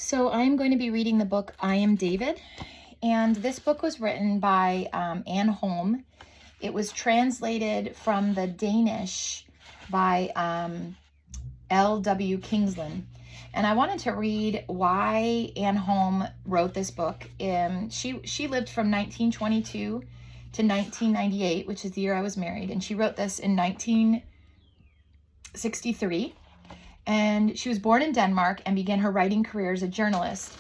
So I'm going to be reading the book I Am David, and this book was written by Anne Holm. It was translated from the Danish by L.W. Kingsland. And I wanted to read why Anne Holm wrote this book. She lived from 1922 to 1998, which is the year I was married, and she wrote this in 1963. And she was born in Denmark and began her writing career as a journalist.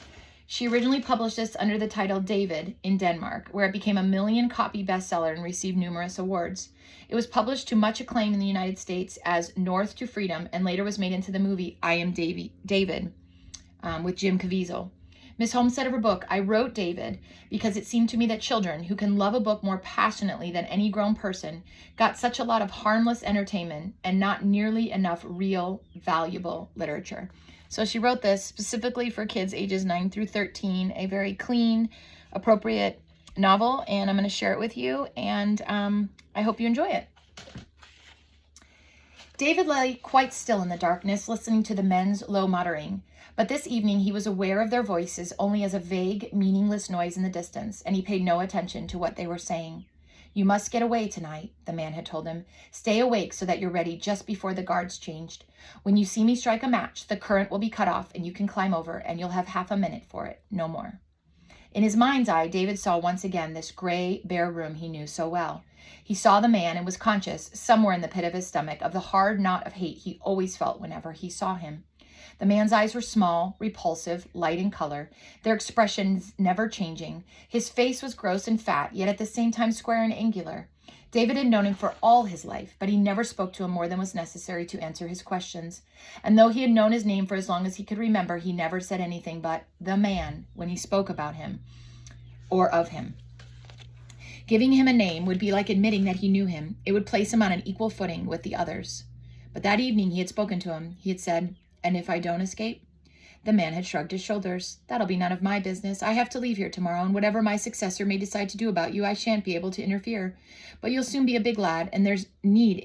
She originally published this under the title David in Denmark, where it became a 1 million copy bestseller and received numerous awards. It was published to much acclaim in the United States as North to Freedom, and later was made into the movie I Am David with Jim Caviezel. Miss Holmes said of her book, "I wrote David because it seemed to me that children, who can love a book more passionately than any grown person, got such a lot of harmless entertainment and not nearly enough real, valuable literature." So she wrote this specifically for kids ages 9 through 13, a very clean, appropriate novel, and I'm going to share it with you, and I hope you enjoy it. David lay quite still in the darkness, listening to the men's low muttering. But this evening he was aware of their voices only as a vague, meaningless noise in the distance, and he paid no attention to what they were saying. "You must get away tonight," the man had told him. "Stay awake so that you're ready just before the guards changed. When you see me strike a match, the current will be cut off and you can climb over, and you'll have half a minute for it, no more." In his mind's eye, David saw once again this gray, bare room he knew so well. He saw the man and was conscious, somewhere in the pit of his stomach, of the hard knot of hate he always felt whenever he saw him. The man's eyes were small, repulsive, light in color, their expressions never changing. His face was gross and fat, yet at the same time square and angular. David had known him for all his life, but he never spoke to him more than was necessary to answer his questions. And though he had known his name for as long as he could remember, he never said anything but "the man" when he spoke about him or of him. Giving him a name would be like admitting that he knew him. It would place him on an equal footing with the others. But that evening he had spoken to him. He had said, "And if I don't escape?" The man had shrugged his shoulders. "That'll be none of my business. I have to leave here tomorrow, and whatever my successor may decide to do about you, I shan't be able to interfere. But you'll soon be a big lad, and there's need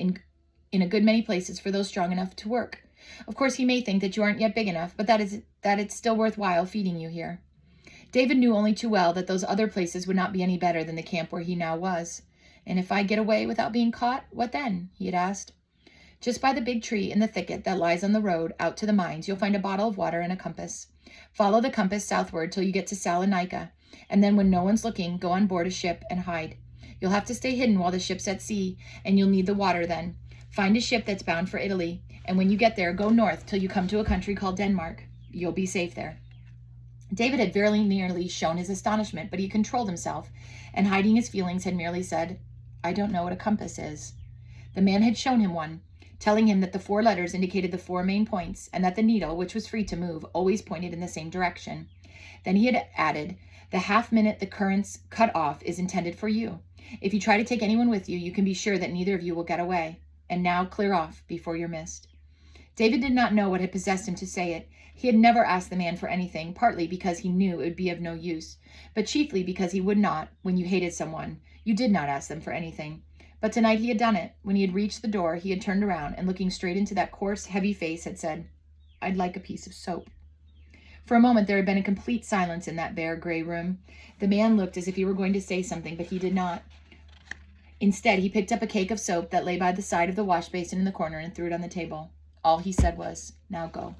in a good many places for those strong enough to work. Of course, he may think that you aren't yet big enough, but that it's still worthwhile feeding you here." David knew only too well that those other places would not be any better than the camp where he now was. "And if I get away without being caught, what then?" he had asked. "Just by the big tree in the thicket that lies on the road out to the mines, you'll find a bottle of water and a compass. Follow the compass southward till you get to Salonika, and then when no one's looking, go on board a ship and hide. You'll have to stay hidden while the ship's at sea, and you'll need the water then. Find a ship that's bound for Italy, and when you get there, go north till you come to a country called Denmark. You'll be safe there." David had very nearly shown his astonishment, but he controlled himself, and hiding his feelings had merely said, "I don't know what a compass is." The man had shown him one, telling him that the 4 letters indicated the 4 main points, and that the needle, which was free to move, always pointed in the same direction. Then he had added, "The half-minute the current's cut off is intended for you. If you try to take anyone with you, you can be sure that neither of you will get away. And now clear off before you're missed." David did not know what had possessed him to say it. He had never asked the man for anything, partly because he knew it would be of no use, but chiefly because he would not, when you hated someone, you did not ask them for anything. But tonight he had done it. When he had reached the door, he had turned around and, looking straight into that coarse, heavy face, had said, "I'd like a piece of soap." For a moment there had been a complete silence in that bare, gray room. The man looked as if he were going to say something, but he did not. Instead, he picked up a cake of soap that lay by the side of the wash basin in the corner and threw it on the table. All he said was, "Now go."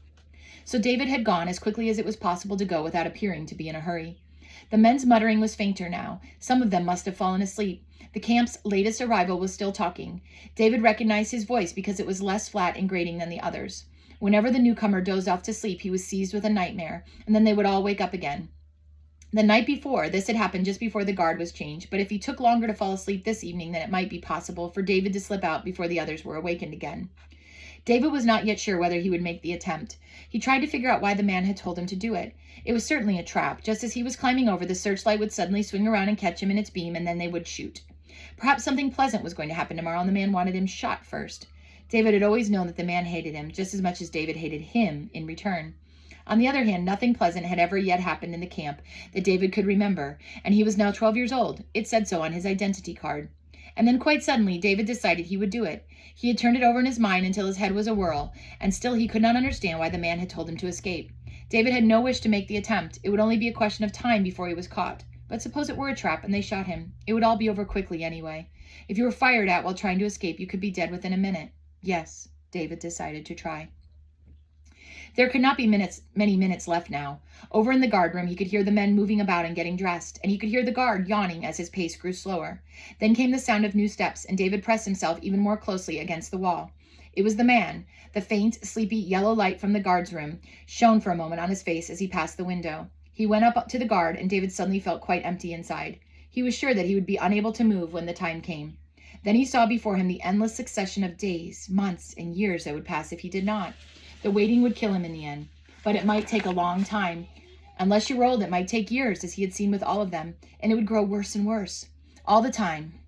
So David had gone as quickly as it was possible to go without appearing to be in a hurry. The men's muttering was fainter now. Some of them must have fallen asleep. The camp's latest arrival was still talking. David recognized his voice because it was less flat and grating than the others. Whenever the newcomer dozed off to sleep, he was seized with a nightmare, and then they would all wake up again. The night before, this had happened just before the guard was changed, but if he took longer to fall asleep this evening, then it might be possible for David to slip out before the others were awakened again. David was not yet sure whether he would make the attempt. He tried to figure out why the man had told him to do it. It was certainly a trap. Just as he was climbing over, the searchlight would suddenly swing around and catch him in its beam, and then they would shoot. Perhaps something pleasant was going to happen tomorrow, and the man wanted him shot first. David had always known that the man hated him, just as much as David hated him in return. On the other hand, nothing pleasant had ever yet happened in the camp that David could remember, and he was now 12 years old. It said so on his identity card. And then quite suddenly, David decided he would do it. He had turned it over in his mind until his head was awhirl, and still he could not understand why the man had told him to escape. David had no wish to make the attempt. It would only be a question of time before he was caught. But suppose it were a trap and they shot him. It would all be over quickly anyway. If you were fired at while trying to escape, you could be dead within a minute. Yes, David decided to try. There could not be many minutes left now. Over in the guardroom, he could hear the men moving about and getting dressed, and he could hear the guard yawning as his pace grew slower. Then came the sound of new steps, and David pressed himself even more closely against the wall. It was the man. The faint, sleepy yellow light from the guard's room shone for a moment on his face as he passed the window. He went up to the guard, and David suddenly felt quite empty inside. He was sure that he would be unable to move when the time came. Then he saw before him the endless succession of days, months, and years that would pass if he did not. The waiting would kill him in the end, but it might take a long time. Unless you rolled, it might take years, as he had seen with all of them, and it would grow worse and worse. All the time.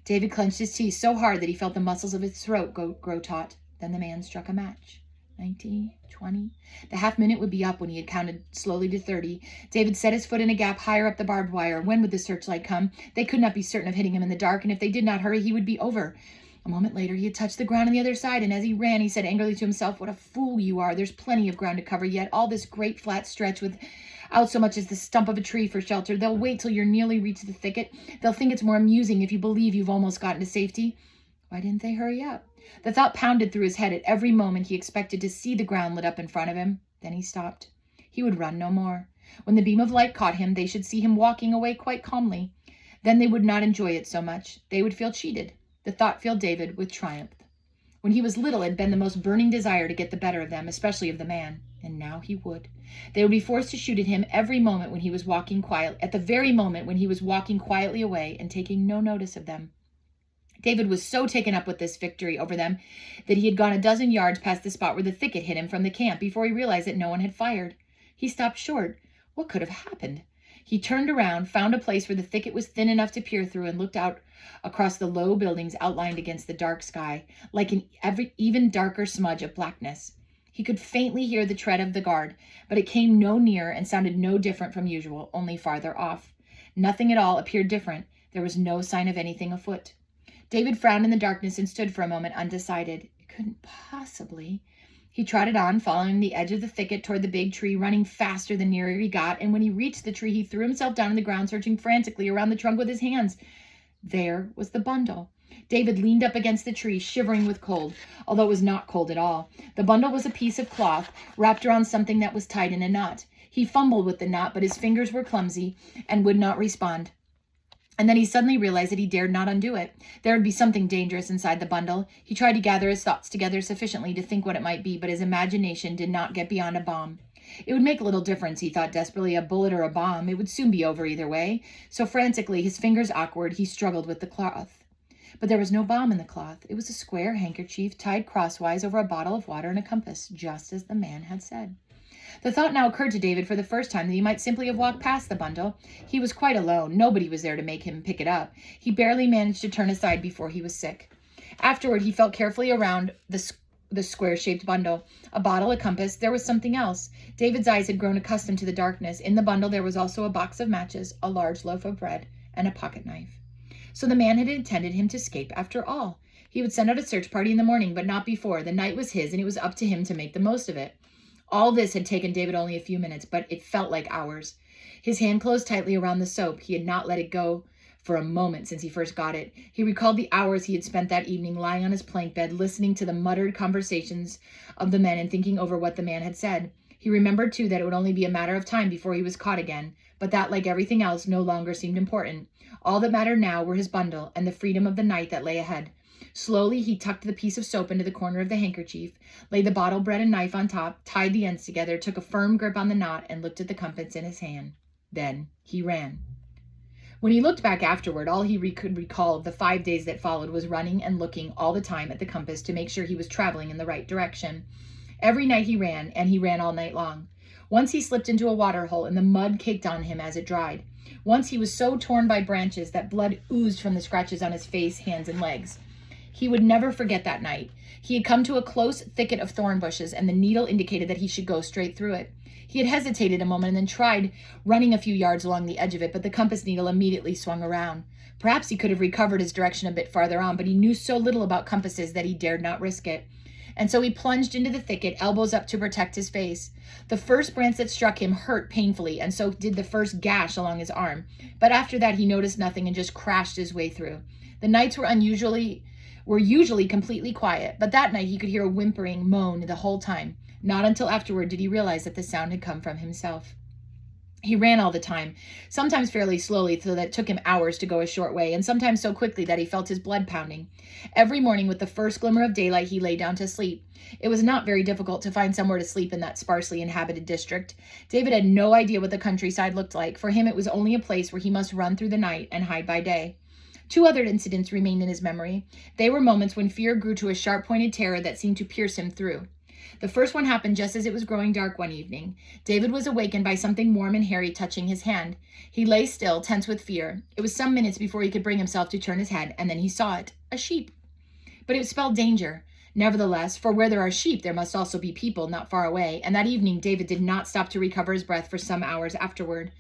David clenched his teeth so hard that he felt the muscles of his throat grow taut. Then the man struck a match. 19, 20. The half-minute would be up when he had counted slowly to 30. David set his foot in a gap higher up the barbed wire. When would the searchlight come? They could not be certain of hitting him in the dark, and if they did not hurry, he would be over. A moment later, he had touched the ground on the other side, and as he ran, he said angrily to himself, "What a fool you are. There's plenty of ground to cover yet. All this great flat stretch without so much as the stump of a tree for shelter. They'll wait till you're nearly reached the thicket. They'll think it's more amusing if you believe you've almost gotten to safety. Why didn't they hurry up?" The thought pounded through his head at every moment. He expected to see the ground lit up in front of him. Then he stopped. He would run no more. When the beam of light caught him, they should see him walking away quite calmly. Then they would not enjoy it so much. They would feel cheated. The thought filled David with triumph. When he was little, it had been the most burning desire to get the better of them, especially of the man. And now he would. They would be forced to shoot at him every moment when he was walking at the very moment when he was walking quietly away and taking no notice of them. David was so taken up with this victory over them that he had gone a dozen yards past the spot where the thicket hid him from the camp before he realized that no one had fired. He stopped short. What could have happened? He turned around, found a place where the thicket was thin enough to peer through, and looked out across the low buildings outlined against the dark sky, like an even darker smudge of blackness. He could faintly hear the tread of the guard, but it came no nearer and sounded no different from usual, only farther off. Nothing at all appeared different. There was no sign of anything afoot. David frowned in the darkness and stood for a moment undecided. It couldn't possibly. He trotted on, following the edge of the thicket toward the big tree, running faster the nearer he got, and when he reached the tree, he threw himself down on the ground, searching frantically around the trunk with his hands. There was the bundle. David leaned up against the tree, shivering with cold, although it was not cold at all. The bundle was a piece of cloth wrapped around something that was tied in a knot. He fumbled with the knot, but his fingers were clumsy and would not respond. And then he suddenly realized that he dared not undo it. There would be something dangerous inside the bundle. He tried to gather his thoughts together sufficiently to think what it might be, but his imagination did not get beyond a bomb. It would make little difference, he thought desperately, a bullet or a bomb. It would soon be over either way. So frantically, his fingers awkward, he struggled with the cloth. But there was no bomb in the cloth. It was a square handkerchief tied crosswise over a bottle of water and a compass, just as the man had said. The thought now occurred to David for the first time that he might simply have walked past the bundle. He was quite alone. Nobody was there to make him pick it up. He barely managed to turn aside before he was sick. Afterward, he felt carefully around the square-shaped bundle. A bottle, a compass. There was something else. David's eyes had grown accustomed to the darkness. In the bundle, there was also a box of matches, a large loaf of bread, and a pocket knife. So the man had intended him to escape after all. He would send out a search party in the morning, but not before. The night was his, and it was up to him to make the most of it. All this had taken David only a few minutes, but it felt like hours. His hand closed tightly around the soap. He had not let it go for a moment since he first got it. He recalled the hours he had spent that evening lying on his plank bed, listening to the muttered conversations of the men and thinking over what the man had said. He remembered, too, that it would only be a matter of time before he was caught again, but that, like everything else, no longer seemed important. All that mattered now were his bundle and the freedom of the night that lay ahead. Slowly, he tucked the piece of soap into the corner of the handkerchief, laid the bottle, bread, and knife on top, tied the ends together, took a firm grip on the knot, and looked at the compass in his hand. Then he ran. When he looked back afterward, all he could recall of the 5 days that followed was running and looking all the time at the compass to make sure he was traveling in the right direction. Every night he ran, and he ran all night long. Once he slipped into a water hole, and the mud caked on him as it dried. Once he was so torn by branches that blood oozed from the scratches on his face, hands, and legs. He would never forget that night. He had come to a close thicket of thorn bushes, and the needle indicated that he should go straight through it. He had hesitated a moment and then tried running a few yards along the edge of it, but the compass needle immediately swung around. Perhaps he could have recovered his direction a bit farther on, but he knew so little about compasses that he dared not risk it. and so he plunged into the thicket, elbows up to protect his face. The first branch that struck him hurt painfully, and so did the first gash along his arm. But after that, he noticed nothing and just crashed his way through. The nights were usually completely quiet, but that night he could hear a whimpering moan the whole time. Not until afterward did he realize that the sound had come from himself. He ran all the time, sometimes fairly slowly so that it took him hours to go a short way, and sometimes so quickly that he felt his blood pounding. Every morning with the first glimmer of daylight he lay down to sleep. It was not very difficult to find somewhere to sleep in that sparsely inhabited district. David had no idea what the countryside looked like. For him it was only a place where he must run through the night and hide by day. 2 other incidents remained in his memory. They were moments when fear grew to a sharp-pointed terror that seemed to pierce him through. The first one happened just as it was growing dark one evening. David was awakened by something warm and hairy touching his hand. He lay still, tense with fear. It was some minutes before he could bring himself to turn his head, and then he saw it, a sheep. But it spelled danger. Nevertheless, for where there are sheep, there must also be people not far away, and that evening David did not stop to recover his breath for some hours afterward.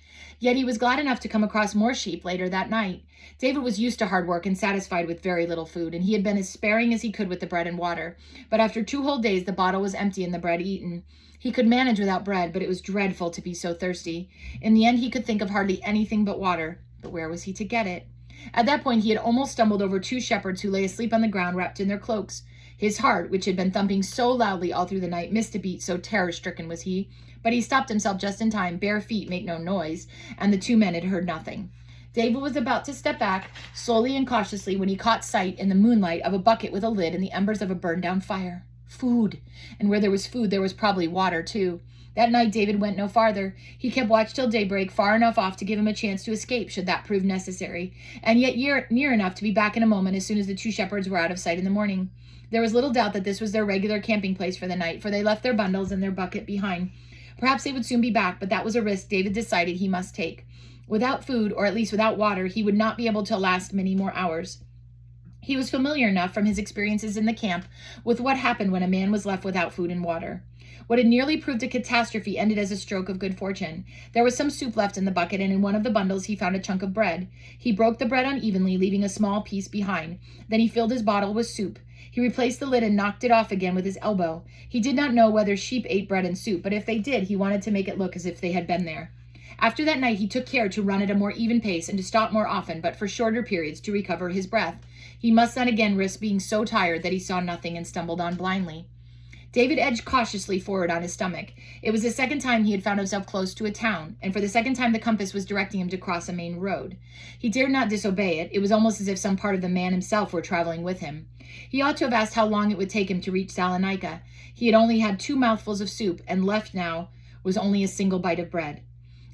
Yet he was glad enough to come across more sheep later that night. David was used to hard work and satisfied with very little food, and he had been as sparing as he could with the bread and water. But after 2 whole days, the bottle was empty and the bread eaten. He could manage without bread, but it was dreadful to be so thirsty. In the end, he could think of hardly anything but water. But where was he to get it? At that point, he had almost stumbled over 2 shepherds who lay asleep on the ground wrapped in their cloaks. His heart, which had been thumping so loudly all through the night, missed a beat, so terror-stricken was he. But he stopped himself just in time. Bare feet make no noise, and the 2 men had heard nothing. David was about to step back, slowly and cautiously, when he caught sight in the moonlight of a bucket with a lid and the embers of a burned-down fire. Food! And where there was food, there was probably water, too. That night, David went no farther. He kept watch till daybreak, far enough off to give him a chance to escape, should that prove necessary, and yet near enough to be back in a moment as soon as the 2 shepherds were out of sight in the morning. There was little doubt that this was their regular camping place for the night, for they left their bundles and their bucket behind. Perhaps they would soon be back, but that was a risk David decided he must take. Without food, or at least without water, he would not be able to last many more hours. He was familiar enough from his experiences in the camp with what happened when a man was left without food and water. What had nearly proved a catastrophe ended as a stroke of good fortune. There was some soup left in the bucket, and in one of the bundles he found a chunk of bread. He broke the bread unevenly, leaving a small piece behind. Then he filled his bottle with soup. He replaced the lid and knocked it off again with his elbow. He did not know whether sheep ate bread and soup, but if they did, he wanted to make it look as if they had been there. After that night, he took care to run at a more even pace and to stop more often, but for shorter periods, to recover his breath. He must not again risk being so tired that he saw nothing and stumbled on blindly. David edged cautiously forward on his stomach. It was the second time he had found himself close to a town, and for the second time the compass was directing him to cross a main road. He dared not disobey it. It was almost as if some part of the man himself were traveling with him. He ought to have asked how long it would take him to reach Salonika. He had only had 2 mouthfuls of soup, and left now was only a single bite of bread.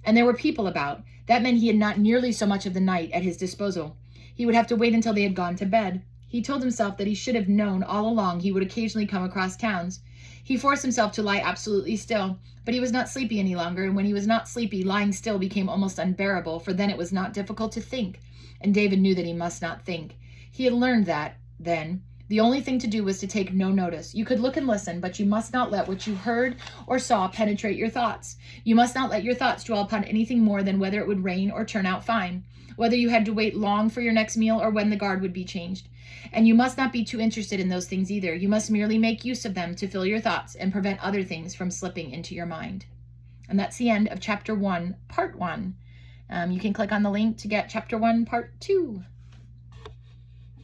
And there were people about. That meant he had not nearly so much of the night at his disposal. He would have to wait until they had gone to bed. He told himself that he should have known all along he would occasionally come across towns. He forced himself to lie absolutely still, but he was not sleepy any longer, and when he was not sleepy, lying still became almost unbearable, for then it was not difficult to think, and David knew that he must not think. He had learned that, then. The only thing to do was to take no notice. You could look and listen, but you must not let what you heard or saw penetrate your thoughts. You must not let your thoughts dwell upon anything more than whether it would rain or turn out fine, whether you had to wait long for your next meal or when the guard would be changed. And you must not be too interested in those things either. You must merely make use of them to fill your thoughts and prevent other things from slipping into your mind. And that's the end of Chapter 1, Part 1. You can click on the link to get Chapter 1, Part 2.